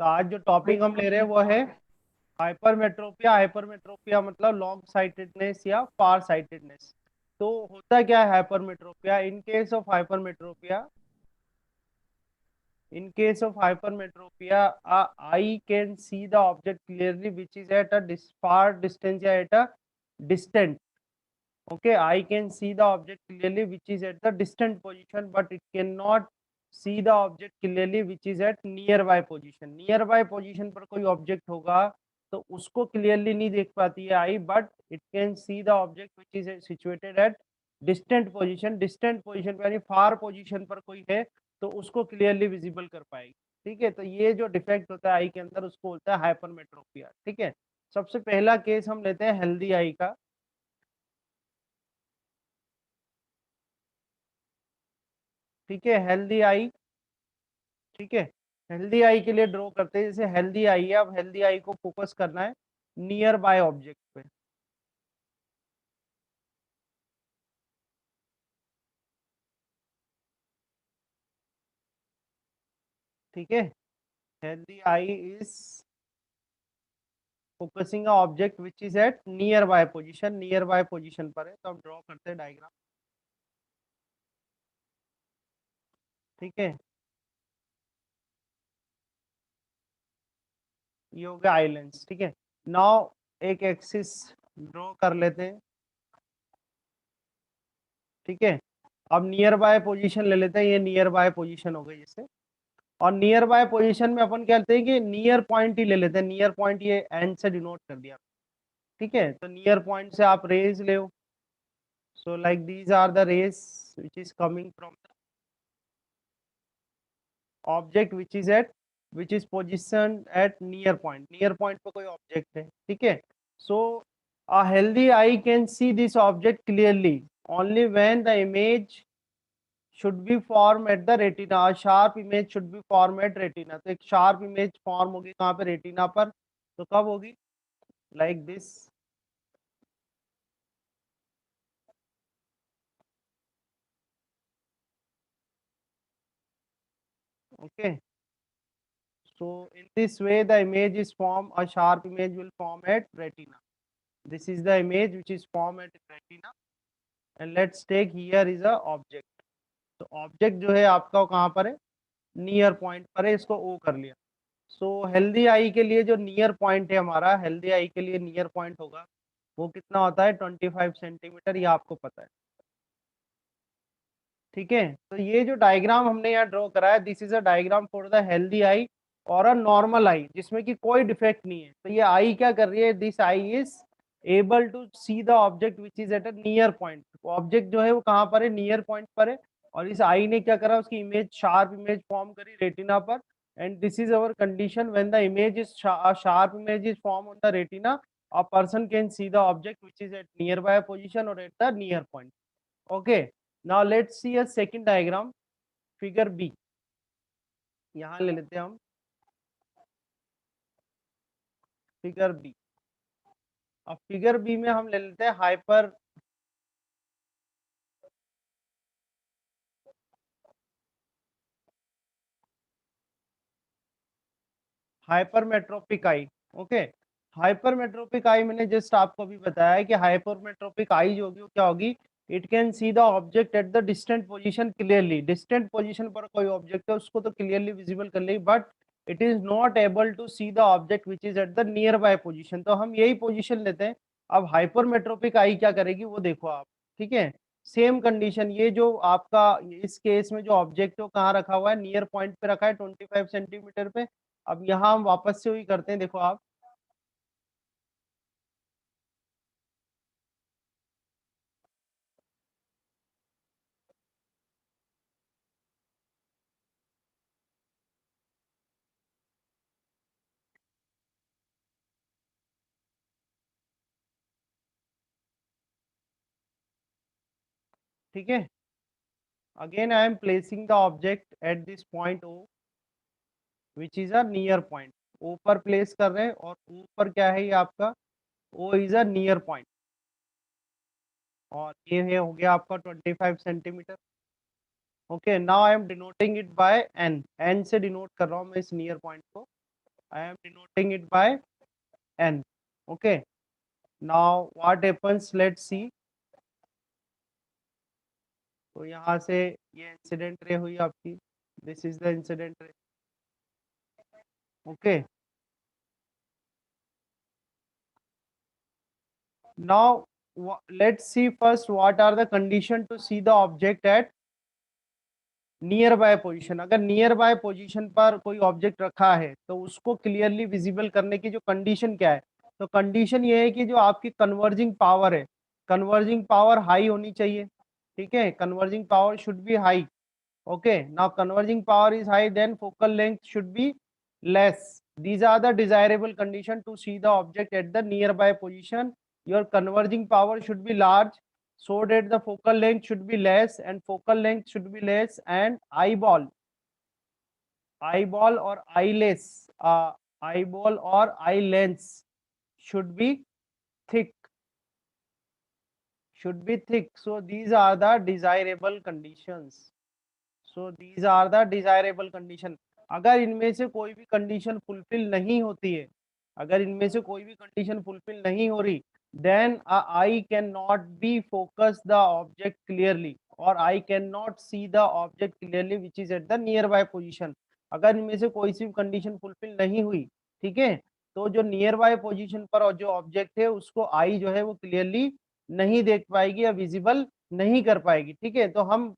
तो आज जो टॉपिक हम ले रहे हैं वो है हाइपरमेट्रोपिया। हाइपरमेट्रोपिया मतलब लॉन्ग साइटेडनेस या फार साइटेडनेस। तो होता क्या है hypermetropia? in case of hypermetropia, eye can see the object clearly which is at a far distance या at a distant. Okay, I can see the object clearly which is at the distant position, but it cannot see the object clearly which is at nearby position. Nearby position पर कोई object होगा तो उसको clearly नहीं देख पाती है आई, but it can see the object which is situated at distant position. Distant position पे यानी far position पर कोई है तो उसको clearly visible कर पाएगी। ठीक है, तो ये जो डिफेक्ट होता है आई के अंदर उसको बोलता है हाइपरमेट्रोपिया। ठीक है, सबसे पहला केस हम लेते हैं हेल्दी आई का। ठीक है, हेल्दी आई। ठीक है, हेल्दी आई के लिए ड्रॉ करते हैं। जैसे हेल्दी आई है, अब हेल्दी आई को फोकस करना है नियर बाय ऑब्जेक्ट पे। ठीक है, healthy eye is focusing object which is at nearby position. Nearby position पर है, तो हम ड्रॉ करते हैं डायग्राम। ठीक है, ये हो गया आई लेंस। ठीक है, नाउ एक एक्सिस ड्रॉ कर लेते हैं। ठीक है, अब नियर बाय पोजिशन ले लेते हैं। ये नियर बाय पोजिशन हो गई जैसे, और नियर बाय पोजीशन में अपन कहते हैं कि नियर पॉइंट ही ले लेते हैं। नियर पॉइंट ये एन से डिनोट कर दिया। ठीक है, तो नियर पॉइंट से आप रेज ले। So like these are the rays which is coming from the object which is position at near point. Near point पे कोई ऑब्जेक्ट है। ठीक है, सो a healthy eye can see this object clearly only when the image should be formed at the retina. A sharp image should be formed at retina. तो एक sharp image form होगी कहाँ पे? रेटिना पर। तो कब होगी? like this. Okay, so in this way the image is formed. A sharp image will form at retina. This is the image which is formed at retina, and let's take here is a object. तो object जो है आपका वो कहाँ पर है? Near point पर है, इसको ओ कर लिया। सो हेल्दी आई के लिए जो नियर पॉइंट है हमारा, हेल्दी आई के लिए नियर पॉइंट होगा वो कितना होता है? 25 सेंटीमीटर, ये आपको पता है। ठीक है, तो ये जो डायग्राम हमने यहाँ ड्रॉ करा है, this is a diagram for the healthy I और अ नॉर्मल आई जिसमें कि कोई डिफेक्ट नहीं है। तो ये आई क्या कर रही है? This eye is able to see the object which is at a near point. Object जो है वो कहाँ पर है? नियर पॉइंट पर है। और इस आई ने क्या करा? उसकी इमेज, शार्प इमेज फॉर्म करी रेटिना पर। And this is our condition, when the image is sharp image is form on the retina, a person can see the object which is at nearby position or at the near point. Okay, now let's see a second diagram, figure B। यहाँ ले लेते हैं हम figure B. अब figure B में हम ले लेते हैं हाइपरमेट्रोपिक आई। ओके, हाइपरमेट्रोपिक आई मैंने जस्ट आपको अभी बताया है कि हाइपरमेट्रोपिक आई जो होगी वो क्या होगी? It can see the object at the distant position clearly. Distant position पर कोई ऑब्जेक्ट है उसको तो क्लियरली विजिबल कर लेगी, but it is not able to see the object which is at the nearby position. तो हम यही पोजिशन लेते हैं। अब हाइपरमेट्रोपिक आई क्या करेगी वो देखो आप। ठीक है, सेम कंडीशन, ये जो आपका इस केस में जो ऑब्जेक्ट है वो कहाँ रखा हुआ है? नियर पॉइंट पे रखा है, 25 सेंटीमीटर पे। अब यहाँ हम वापस से वही करते हैं, देखो आप। ठीक है, again I am placing the object at this point O which is a near point. O पर प्लेस कर रहे हैं, और ऊपर क्या है? ये आपका O is a near point, और ये है हो गया आपका 25 centimetre. Okay, now I am denoting it by N. N से डिनोट कर रहा हूँ मैं इस नियर पॉइंट को। I am denoting it by n. Okay. Now what happens? Let's see. तो यहाँ से ये इंसिडेंट रे हुई आपकी. This is the incident ray. Okay. Now let's see first what are the condition to see the object at near by position. अगर near by position पर कोई object रखा है तो उसको क्लियरली विजिबल करने की जो कंडीशन क्या है, तो कंडीशन ये है कि जो आपकी कन्वर्जिंग पावर है, कन्वर्जिंग पावर हाई होनी चाहिए. ठीक है, converging power should be high. Okay, now converging power is high, then focal length should be less. These are the desirable condition to see the object at the nearby position. Your converging power should be large, so that the focal length should be less, and focal length should be less, and eyeball or eyeless, eyeball or eye lens should be thick, should be thick. So these are the desirable conditions. So these are the desirable condition. अगर इनमें से कोई भी condition fulfil नहीं होती है, अगर इनमें से कोई भी कंडीशन फुलफिल नहीं हो रही, then I can not be focus the object clearly, और I can not see the object clearly which is at the nearby position. अगर इनमें से कोई सी कंडीशन फुलफिल नहीं हुई, ठीक है, तो जो नियर बाय पोजिशन पर और जो ऑब्जेक्ट है उसको आई जो है वो क्लियरली नहीं देख पाएगी या विजिबल नहीं कर पाएगी. ठीक है, तो हम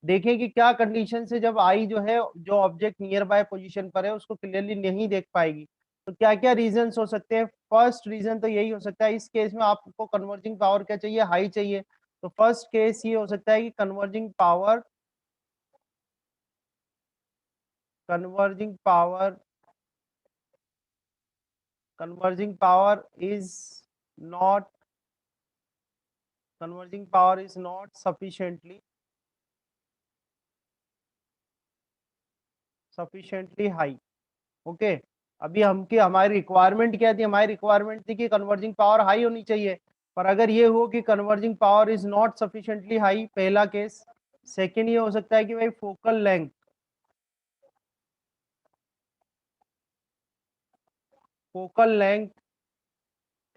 देखें कि क्या कंडीशन से जब आई जो है जो ऑब्जेक्ट नियर बाय पोजीशन पर है उसको क्लियरली नहीं देख पाएगी. तो क्या क्या रीजंस हो सकते हैं. फर्स्ट रीजन तो यही हो सकता है, इस केस में आपको कन्वर्जिंग पावर क्या चाहिए, हाई चाहिए. तो फर्स्ट केस ये हो सकता है कि converging power converging power is not converging power is not sufficiently high. Okay. अभी हमारी रिक्वायरमेंट क्या थी, हमारी रिक्वायरमेंट थी कि कन्वर्जिंग पावर हाई होनी चाहिए. पर अगर ये हो कि converging power is not sufficiently high, पहला केस. सेकंड ये हो सकता है कि भाई focal length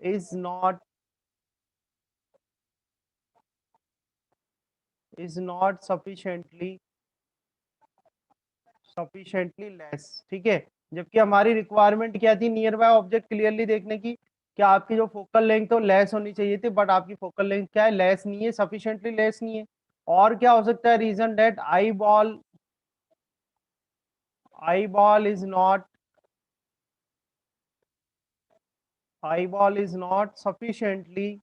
is not sufficiently less. ठीक है, जबकि हमारी रिक्वायरमेंट क्या थी, नियर बाय ऑब्जेक्ट क्लियरली देखने की, क्या आपकी जो फोकल लेंथ हो लेस होनी चाहिए थी, बट आपकी फोकल लेंथ क्या है, लेस नहीं है, सफिशिएंटली लेस नहीं है. और क्या हो सकता है reason, that eyeball is not sufficiently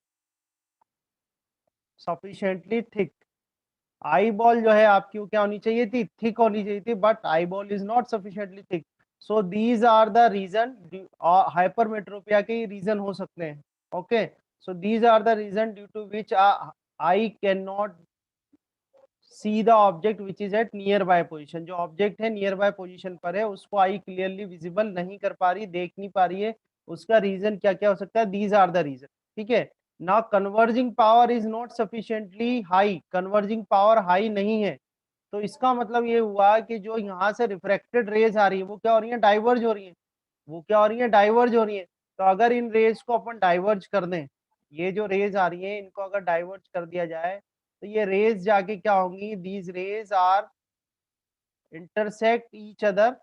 thick. Eyeball जो है आपकी वो क्या होनी चाहिए थी, थिक होनी चाहिए थी, but eyeball is not sufficiently thick. So these are the reason. Hypermetropia के रीजन हो सकते हैं. Okay, so these are the reason due to which I can not see the object which is at nearby position. जो object है nearby position पर है उसको I clearly visible नहीं कर पा रही, देख नहीं पा रही है. उसका रीजन क्या क्या हो सकता है, दीज आर द रीजन. ठीक है, ना converging power is not sufficiently high, converging power high नहीं है. तो इसका मतलब ये हुआ कि जो यहाँ से रिफ्रैक्टेड रेज आ रही है वो क्या हो रही है, डाइवर्ज हो रही है. वो क्या हो रही है, डाइवर्ज हो रही है. तो अगर इन रेज को अपन डाइवर्ज कर दें, ये जो रेज आ रही है इनको अगर डाइवर्ज कर दिया जाए, तो ये रेज जाके क्या होंगी, these rays are intersect each other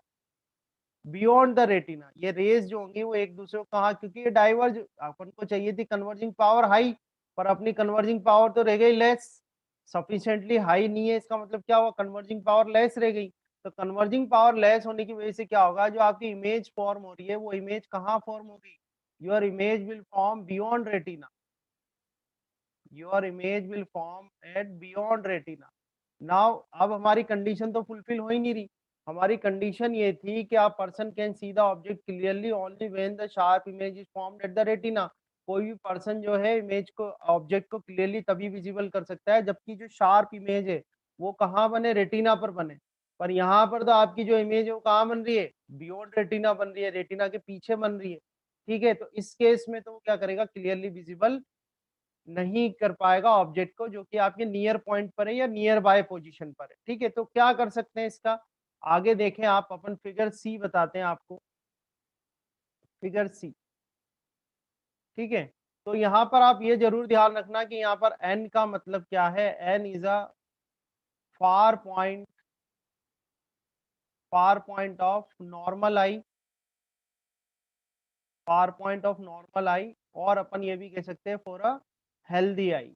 beyond the retina. ये रेज जो होंगी वो एक दूसरे को कहा, क्योंकि ये डाइवर्ज, अपन को चाहिए थी कन्वर्जिंग पावर हाई, पर अपनी कन्वर्जिंग पावर तो रह गई लेस, सफिशिएंटली हाई नहीं है. इसका मतलब क्या हुआ, कन्वर्जिंग पावर लेस रह गई. तो कन्वर्जिंग पावर लेस होने की वजह से क्या होगा, जो आपकी इमेज फॉर्म हो रही है वो इमेज कहाँ फॉर्म होगी, your image will form beyond retina. Your image will form at beyond retina. Now अब हमारी कंडीशन तो फुलफिल हो ही नहीं रही. हमारी कंडीशन ये थी कि आप person can see the object clearly only when the sharp image is formed at the retina. कोई भी पर्सन जो है इमेज को, ऑब्जेक्ट को क्लियरली तभी विजिबल कर सकता है जबकि जो शार्प इमेज है वो कहाँ बने, रेटिना पर बने. पर यहाँ पर तो आपकी जो इमेज है वो कहाँ बन रही है, बियॉन्ड रेटिना बन रही है, रेटिना के पीछे बन रही है. ठीक है, तो इस केस में तो वो क्या करेगा, क्लियरली विजिबल नहीं कर पाएगा ऑब्जेक्ट को जो कि आपके नियर पॉइंट पर है या नियर बाय पोजीशन पर है. ठीक है, तो क्या कर सकते हैं इसका, आगे देखें आप, अपन फिगर सी बताते हैं आपको. फिगर सी। ठीक है, तो यहाँ पर आप ये जरूर ध्यान रखना कि यहाँ पर एन का मतलब क्या है। N is a far point, far point of normal eye, far point of normal eye, और अपन ये भी कह सकते हैं फॉर अ हेल्दी आई।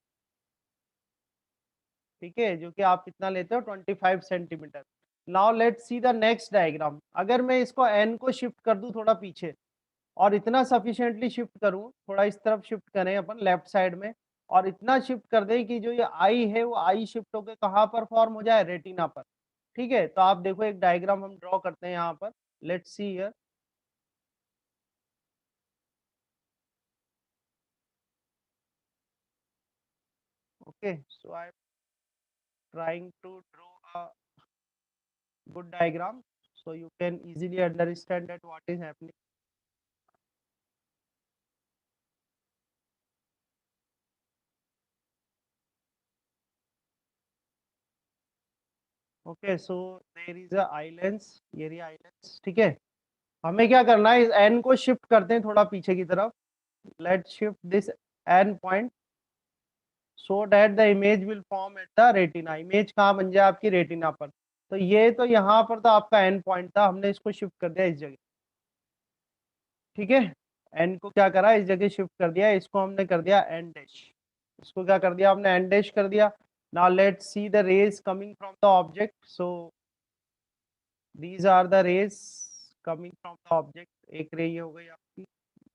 ठीक है, जो कि आप कितना लेते हो 25 centimetre. Now let's see the next diagram. अगर मैं इसको एन को शिफ्ट कर दूं थोड़ा पीछे, और इतना सफिशिएंटली शिफ्ट करूं, थोड़ा इस तरफ शिफ्ट करें अपन लेफ्ट साइड में, और इतना शिफ्ट कर दें कि जो ये आई है वो आई शिफ्ट होकर कहाँ पर फॉर्म हो जाए, रेटिना पर। ठीक है, तो आप देखो एक डायग्राम हम ड्रॉ करते हैं यहाँ पर। Let's see here. Okay, so I am trying to draw a good diagram so you can easily understand that what is happening. Okay, so there is a eye lens, ये रही eye lens. ठीक है, हमें क्या करना है, इस N को शिफ्ट करते हैं थोड़ा पीछे की तरफ। Let shift this N point so that the image will form at the retina. Image कहाँ बन जाए आपकी रेटिना पर। तो ये तो यहाँ पर तो आपका एन पॉइंट था, हमने इसको शिफ्ट कर दिया इस जगह। ठीक है, एन को क्या करा, इस जगह शिफ्ट कर दिया, इसको हमने कर दिया एन डैश। इसको क्या कर दिया हमने, एन डैश कर दिया। Now let's see the rays coming from the object. So these are the rays coming from the object। एक रे ये हो गई आपकी,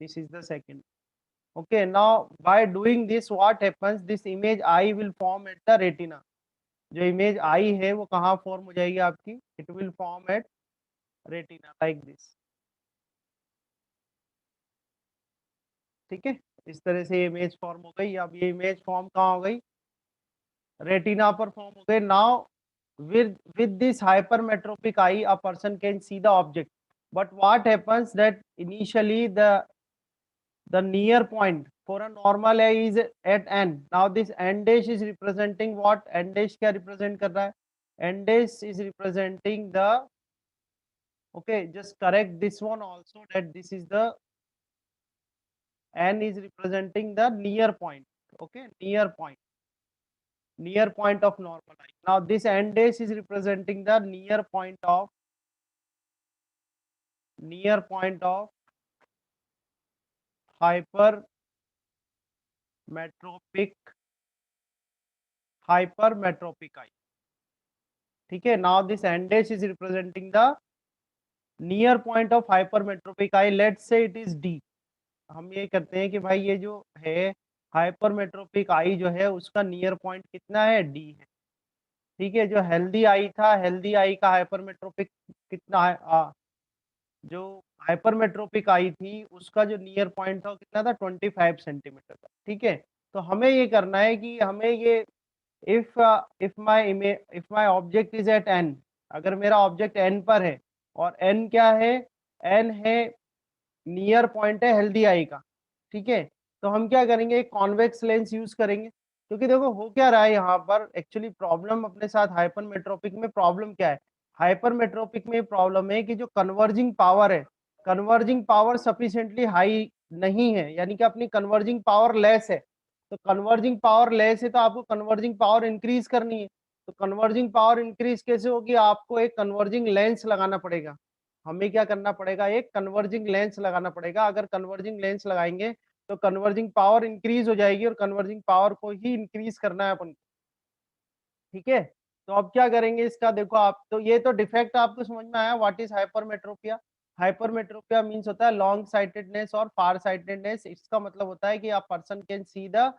this is the second। okay, now by doing this what happens, this image I will form at the retina। जो image I है वो कहाँ फॉर्म हो जाएगी आपकी, it will form at retina like this. ठीक है, इस तरह से इमेज फॉर्म हो गई। अब ये इमेज फॉर्म कहाँ हो गई, रेटिना पर फॉर्म हो गए। Now with this hypermetropic eye a person can see the object, but what happens that initially the near point for a normal eye is at n। now this n dash is representing what, n dash क्या represent कर रहा है, n dash is representing the, okay just correct this one also, that this is the n is representing the near point। okay, near point, near point of normal eye। now this n dash is representing the near point of hypermetropic, hypermetropic eye। ठीक है, now this N dash is representing the near point of hypermetropic eye. Let's say it is D. हम ये करते हैं कि भाई ये जो है हाइपरमेट्रोपिक आई जो है उसका नियर पॉइंट कितना है, डी है। ठीक है, जो हेल्दी आई था, हेल्दी आई का हाइपरमेट्रोपिक कितना है, जो हाइपरमेट्रोपिक आई थी उसका जो नियर पॉइंट था वो कितना था, 25 सेंटीमीटर था। ठीक है, तो हमें ये करना है कि हमें ये if my object is at n, अगर मेरा ऑब्जेक्ट n पर है, और n क्या है, n है नियर पॉइंट है हेल्दी आई का। ठीक है, तो हम क्या करेंगे, एक कॉन्वेक्स लेंस यूज करेंगे। क्योंकि देखो हो क्या रहा है यहाँ पर, एक्चुअली प्रॉब्लम अपने साथ हाइपरमेट्रोपिक में प्रॉब्लम क्या है, हाइपरमेट्रोपिक में प्रॉब्लम है कि जो कन्वर्जिंग पावर है, कन्वर्जिंग पावर सफिशिएंटली हाई नहीं है, यानी कि अपनी कन्वर्जिंग पावर लेस है। तो कन्वर्जिंग पावर लेस है तो आपको कन्वर्जिंग पावर इंक्रीज करनी है। तो कन्वर्जिंग पावर इंक्रीज कैसे होगी, आपको एक कन्वर्जिंग लेंस लगाना पड़ेगा। हमें क्या करना पड़ेगा, एक कन्वर्जिंग लेंस लगाना पड़ेगा। अगर कन्वर्जिंग लेंस लगाएंगे तो कन्वर्जिंग पावर इंक्रीज हो जाएगी, और कन्वर्जिंग पावर को ही इंक्रीज करना है अपन को। ठीक है, तो अब क्या करेंगे इसका, देखो आप तो ये तो डिफेक्ट आपको समझ में आया, what is hypermetropia. Hypermetropia means होता है लॉन्ग साइटेडनेस और फार साइटेडनेस। इसका मतलब होता है कि आप person can see the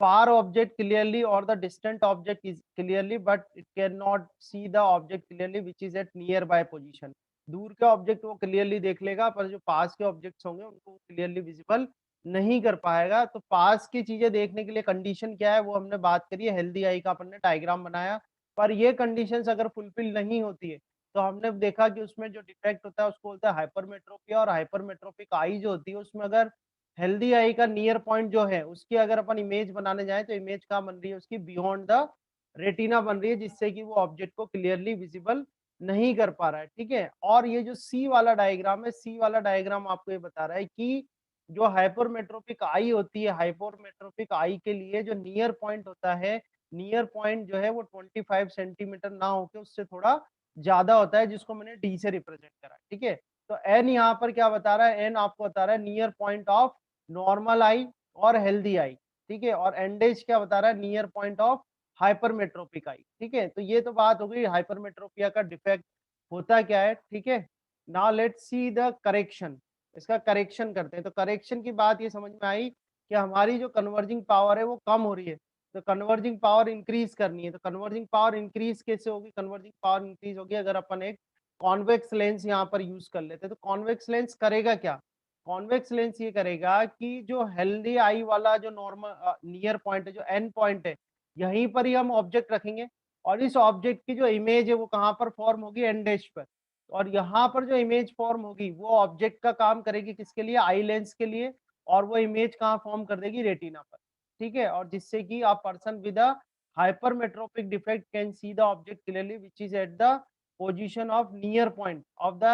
far object clearly or the distant object is clearly, but it cannot see the object clearly which is at nearby position। दूर के ऑब्जेक्ट वो क्लियरली देख लेगा, पर जो पास के ऑब्जेक्ट्स होंगे उनको क्लियरली विजिबल नहीं कर पाएगा। तो पास की चीजें देखने के लिए कंडीशन क्या है वो हमने बात करी है, हेल्दी आई का अपन ने डायग्राम बनाया। पर ये कंडीशंस अगर फुलफिल नहीं होती है तो हमने देखा कि उसमें जो डिफेक्ट होता है उसको बोलते हैं हाइपरमेट्रोपिया। और हाइपरमेट्रोपिक आई जो होती है उसमें अगर हेल्दी आई का नियर पॉइंट जो है उसकी अगर अपन इमेज बनाने जाए तो इमेज कहाँ बन रही है उसकी, बियॉन्ड द रेटिना बन रही है, जिससे कि वो ऑब्जेक्ट को क्लियरली विजिबल नहीं कर पा रहा है, ठीक है। और ये जो सी वाला डायग्राम है, सी वाला डायग्राम आपको ये बता रहा है कि जो हाइपरमेट्रोपिक आई होती है, हाइपरमेट्रोपिक आई के लिए जो नियर पॉइंट होता है, नियर पॉइंट जो है वो 25 सेंटीमीटर ना होके उससे थोड़ा ज्यादा होता है, जिसको मैंने डी से रिप्रेजेंट करा, ठीक है। तो एन यहाँ पर क्या बता रहा है, एन आपको बता रहा है near point of normal eye और हेल्दी आई, ठीक है। और एंडेज क्या बता रहा है, near point of hypermetropic eye, ठीक है। तो ये तो बात हो गई हाइपरमेट्रोपिया का डिफेक्ट होता क्या है, ठीक है। Now let's see the correction, इसका करेक्शन करते हैं। तो करेक्शन की बात ये समझ में आई कि हमारी जो कन्वर्जिंग पावर है वो कम हो रही है, तो कन्वर्जिंग पावर इंक्रीज करनी है। तो कन्वर्जिंग पावर इंक्रीज कैसे होगी, कन्वर्जिंग पावर इंक्रीज होगी अगर अपन एक कॉन्वेक्स लेंस यहाँ पर यूज कर लेते हैं। तो कॉन्वेक्स लेंस करेगा क्या, कॉन्वेक्स लेंस ये करेगा कि जो हेल्दी आई वाला जो नॉर्मल नियर पॉइंट है, जो एंड पॉइंट है, यहीं पर ही हम ऑब्जेक्ट रखेंगे और इस ऑब्जेक्ट की जो इमेज है वो कहाँ पर फॉर्म होगी, एंड डैश पर। और यहाँ पर जो इमेज फॉर्म होगी वो ऑब्जेक्ट का काम करेगी किसके लिए, आई लेंस के लिए, और वो इमेज कहाँ फॉर्म कर देगी, रेटिना पर, ठीक है। और जिससे कि a person with a hypermetropic defect can see the object clearly which is at the position of near point of the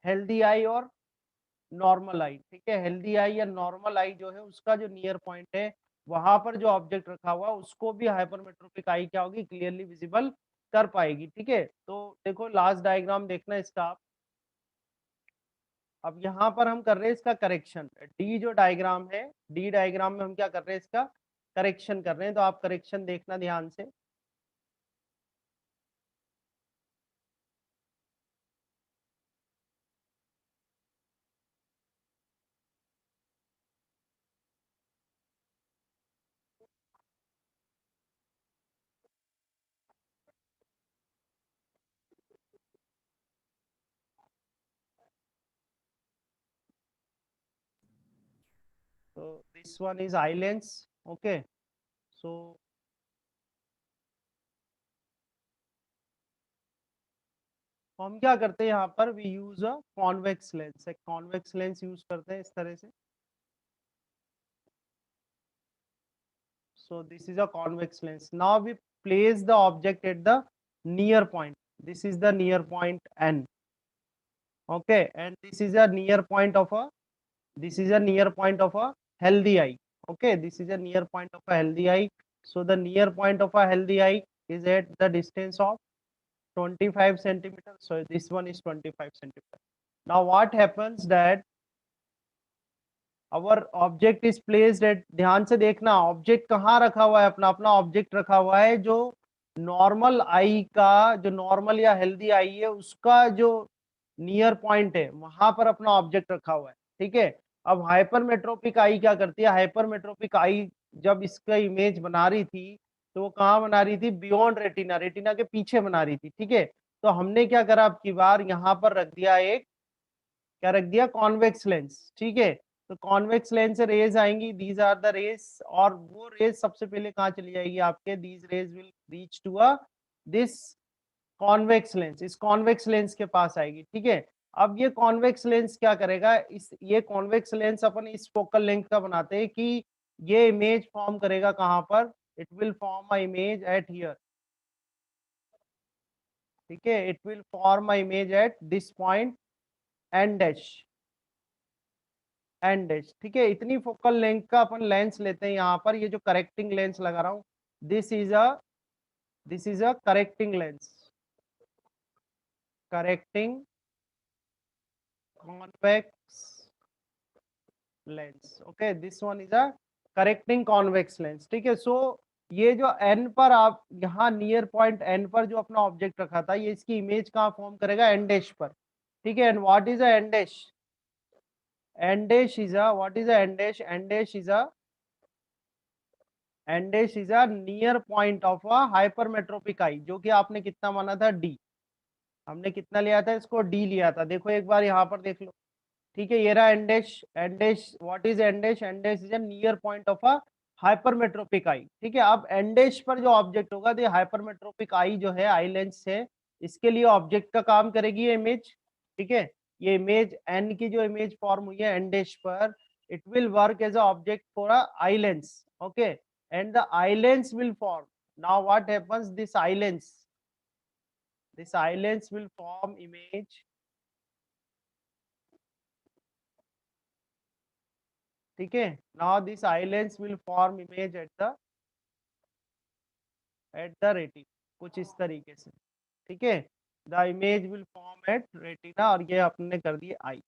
healthy eye और नॉर्मल आई, ठीक है। हेल्दी आई या नॉर्मल आई जो है उसका जो नियर पॉइंट है वहां पर जो ऑब्जेक्ट रखा हुआ उसको भी हाइपरमेट्रोपिक आई क्या होगी, क्लियरली विजिबल कर पाएगी, ठीक है। तो देखो लास्ट डायग्राम देखना इसका आप। अब यहाँ पर हम कर रहे हैं इसका करेक्शन, डी जो डायग्राम है, डी डायग्राम में हम क्या कर रहे हैं, इसका करेक्शन कर रहे हैं। तो आप करेक्शन देखना ध्यान से। तो this one is eye lens, okay. So हम क्या करते हैं यहाँ पर, we use a convex lens, एक कॉन्वेक्स लेंस यूज करते हैं इस तरह से। So this is a convex lens. Now we place the object at the near point. This is the near point N. Okay, and this is a near point of a, this is a near point of a healthy eye. Okay, this is a near point of a healthy eye. So the near point of a healthy eye is at the distance of 25 centimeters. So this one is 25 centimeters. Now what happens that our object is placed at, ध्यान से देखना object कहाँ रखा हुआ है, अपना अपना object रखा हुआ है जो नॉर्मल आई का, जो नॉर्मल या हेल्दी आई है उसका जो नियर पॉइंट है वहां पर अपना ऑब्जेक्ट रखा हुआ है, ठीक है। अब हाइपरमेट्रोपिक आई क्या करती है, हाइपरमेट्रोपिक आई जब इसका इमेज बना रही थी तो वो कहाँ बना रही थी, बियॉन्ड रेटिना, रेटिना के पीछे बना रही थी, ठीक है। तो हमने क्या करा, अब की बार यहाँ पर रख दिया एक, क्या रख दिया, कॉन्वेक्स लेंस, ठीक है। तो कॉन्वेक्स लेंस से रेज आएंगी, दीज आर द रेज, और वो रेज सबसे पहले कहाँ चली जाएगी आपके, these rays will reach to a this convex lens, इस कॉन्वेक्स लेंस के पास आएगी, ठीक है। अब ये कॉन्वेक्स लेंस क्या करेगा, इस ये कॉन्वेक्स लेंस अपन इस फोकल लेंथ का बनाते हैं कि ये इमेज फॉर्म करेगा कहाँ पर, it will form a image at here, ठीक है। It will form a image at this point and dash, N dash, ठीक है। इतनी फोकल लेंथ का अपन लेंस लेते हैं यहाँ पर, ये जो करेक्टिंग लेंस लगा रहा हूँ, this is a, this is a correcting lens, correcting convex lens, okay, this one is a correcting convex lens, ठीक है। सो ये जो एन पर आप यहाँ नियर पॉइंट एन पर जो अपना ऑब्जेक्ट रखा था, ये इसकी इमेज कहाँ फॉर्म करेगा, एंड डैश पर, ठीक है। And what is a N dash, N dash is a, what is a N dash, N dash is a, N dash is a near point of a hypermetropic eye, जो कि आपने कितना माना था, D, हमने कितना लिया था, इसको डी लिया था। देखो एक बार यहाँ पर देख लो, ठीक है। ये रहा N dash, N dash what is N dash, N dash is a near point of a hypermetropic eye, ठीक है। अब एंडेश पर जो ऑब्जेक्ट होगा, तो हाइपरमेट्रोपिक आई जो है, आई लेंस है, इसके लिए ऑब्जेक्ट का काम करेगी ये इमेज, ठीक है। ये इमेज एन की जो इमेज फॉर्म हुई है एंडेश पर, it will work as a object for a eye lens, okay, and the eye lens will form, now what happens, this eye lens, This eye lens will form image. ठीक है, now this eye lens will form image at the retina, कुछ इस तरीके से, ठीक है, the image will form at retina, और ये आपने कर दिए आई।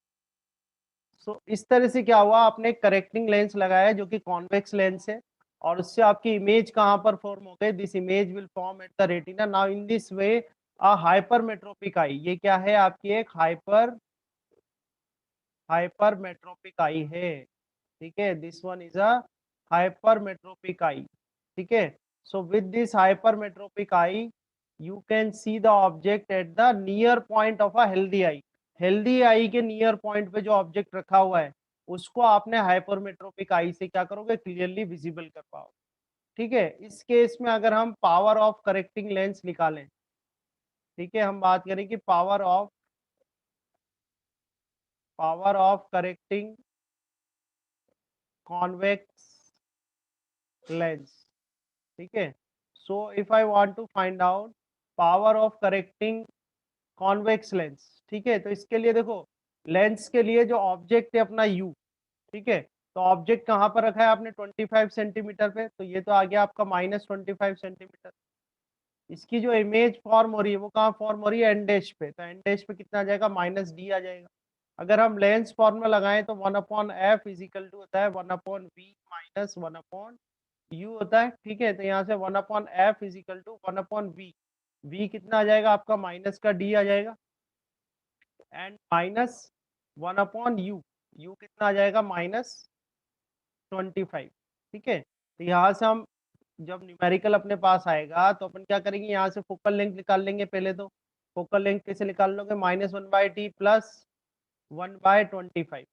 सो इस तरह से क्या हुआ, आपने करेक्टिंग लेंस लगाया जो कि कॉन्वेक्स लेंस है, और उससे आपकी इमेज कहाँ पर फॉर्म हो गई, this image will form at the retina. Now in this way a hypermetropic eye, ये क्या है आपकी एक हाइपरमेट्रोपिक आई है, ठीक है, this one is a hypermetropic eye, ठीक है। So with this hypermetropic eye you can see the object at the near point of a healthy eye. Healthy eye के नियर पॉइंट पे जो ऑब्जेक्ट रखा हुआ है उसको आपने हाइपरमेट्रोपिक आई से क्या करोगे, क्लियरली विजिबल कर पाओगे, ठीक है। इस केस में अगर हम पावर ऑफ करेक्टिंग लेंस निकालें, ठीक है, हम बात करें कि power of correcting convex lens, ठीक है। So if I want to find out power of correcting convex lens, ठीक है, तो इसके लिए देखो, लेंस के लिए जो ऑब्जेक्ट है अपना यू, ठीक है, तो ऑब्जेक्ट कहाँ पर रखा है आपने 25 सेंटीमीटर पे, तो ये तो आ गया आपका -25 सेंटीमीटर। इसकी जो इमेज फॉर्म हो रही है वो कहाँ फॉर्म हो रही है, एंड डैश पे, तो एंड डैश पे कितना आ जाएगा, -d आ जाएगा। अगर हम लेंस फॉर्मूला लगाएं तो 1/f इज इक्वल टू होता है 1/v माइनस 1/u होता है, ठीक है, तो यहाँ से 1/f is equal to 1/v, v कितना आ जाएगा आपका, माइनस का d आ जाएगा, एंड माइनस 1/u, u कितना आ जाएगा, -25, ठीक है। तो यहाँ से हम जब न्यूमेरिकल अपने पास आएगा तो अपन क्या करेंगे, यहाँ से फोकल लेंथ निकाल लेंगे पहले तो। फोकल लेंथ कैसे निकाल लोगे, -1/t प्लस 1/25,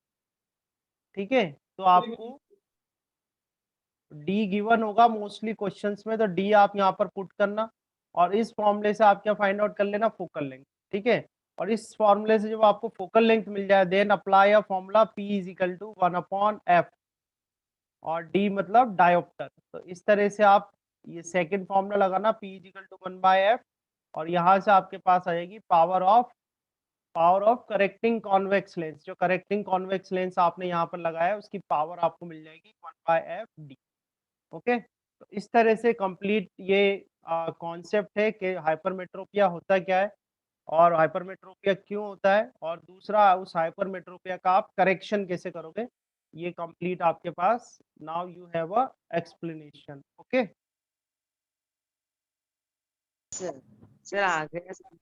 ठीक है। तो आपको डी गिवन होगा मोस्टली क्वेश्चंस में, तो डी आप यहाँ पर पुट करना, और इस फॉर्मूले से आप क्या फाइंड आउट कर लेना, फोकल लेंथ, ठीक है। और इस फॉर्मूले से जब आपको फोकल लेंथ मिल जाए then apply a formula P is equal to 1/f, और डी मतलब डायोप्टर। तो इस तरह से आप ये सेकंड फॉर्मूला लगाना, P is equal to 1/f, और यहाँ से आपके पास आ जाएगी power of correcting convex lens, जो करेक्टिंग कॉन्वेक्स लेंस आपने यहाँ पर लगाया उसकी पावर आपको मिल जाएगी 1/f डी, ओके। तो इस तरह से कंप्लीट ये कॉन्सेप्ट है कि हाइपरमेट्रोपिया होता क्या है, और हाइपरमेट्रोपिया क्यों होता है, और दूसरा उस हाइपरमेट्रोपिया का आप करेक्शन कैसे करोगे, ये कंप्लीट आपके पास now you have a explanation, okay. Sir sir आ गया सर।